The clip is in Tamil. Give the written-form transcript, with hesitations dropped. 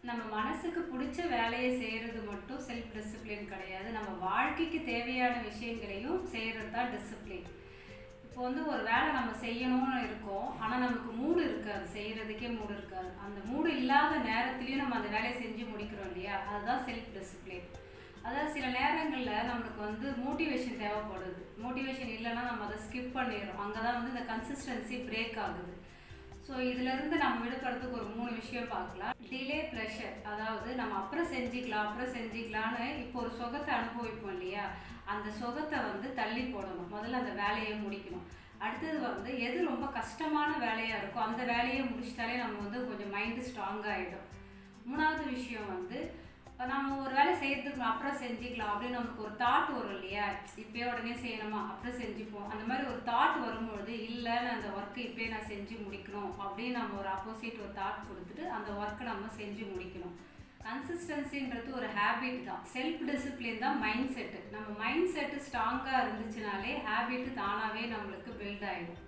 நம்ம மனசுக்கு பிடிச்ச வேலையை செய்கிறது மட்டும் செல்ஃப் டிசிப்ளின் கிடையாது. நம்ம வாழ்க்கைக்கு தேவையான விஷயங்களையும் செய்கிறது தான் டிசிப்ளின். இப்போ ஒரு வேலை நம்ம செய்யணும்னு இருக்கோம், ஆனால் நமக்கு மூடு இருக்காது, செய்கிறதுக்கே மூடு இருக்காது. அந்த மூடு இல்லாத நேரத்துலையும் நம்ம அந்த வேலையை செஞ்சு முடிக்கிறோம் இல்லையா, அதுதான் செல்ஃப் டிசிப்ளின். அதாவது சில நேரங்களில் நம்மளுக்கு மோட்டிவேஷன் தேவைப்படுது. மோட்டிவேஷன் இல்லைன்னா நம்ம அதை ஸ்கிப் பண்ணிடுறோம். அங்கே தான் இந்த கன்சிஸ்டன்சி பிரேக் ஆகுது. ஸோ இதிலேருந்து நம்ம விடுபடுறதுக்கு ஒரு 3 விஷயம் பார்க்கலாம். டிலே ப்ரெஷர், அதாவது நம்ம அப்புறம் செஞ்சுக்கலான்னு இப்போ ஒரு சுகத்தை அனுபவிப்போம் இல்லையா, அந்த சுகத்தை தள்ளி போடணும். முதல்ல அந்த வேலையை முடிக்கணும். அடுத்தது எது ரொம்ப கஷ்டமான வேலையாக இருக்கோ அந்த வேலையை முடிச்சிட்டாலே நம்ம கொஞ்சம் மைண்டு ஸ்ட்ராங்காக ஆகிடும். 3வது விஷயம் நம்ம ஒரு வேலை செய்கிறதுக்கு அப்புறம் செஞ்சுக்கலாம் அப்படின்னு நமக்கு ஒரு தாட் வரும் இல்லையா, இப்போயே உடனே செய்யணுமா, அப்புறம் செஞ்சுப்போம். அந்த மாதிரி ஒரு தாட் வரும்பொழுது இல்லை நான் அந்த ஒர்க்கை இப்போயே நான் செஞ்சு முடிக்கணும் அப்படின்னு நம்ம ஒரு ஆப்போசிட் ஒரு தாட் கொடுத்துட்டு அந்த ஒர்க்கை நம்ம செஞ்சு முடிக்கணும். கன்சிஸ்டன்சின்றது ஒரு ஹேபிட் தான். செல்ஃப் டிசிப்ளின் தான் மைண்ட் செட்டு. நம்ம மைண்ட் செட்டு ஸ்ட்ராங்காக இருந்துச்சுனாலே ஹேபிட்டு தானாகவே நம்மளுக்கு பில்ட் ஆகிடும்.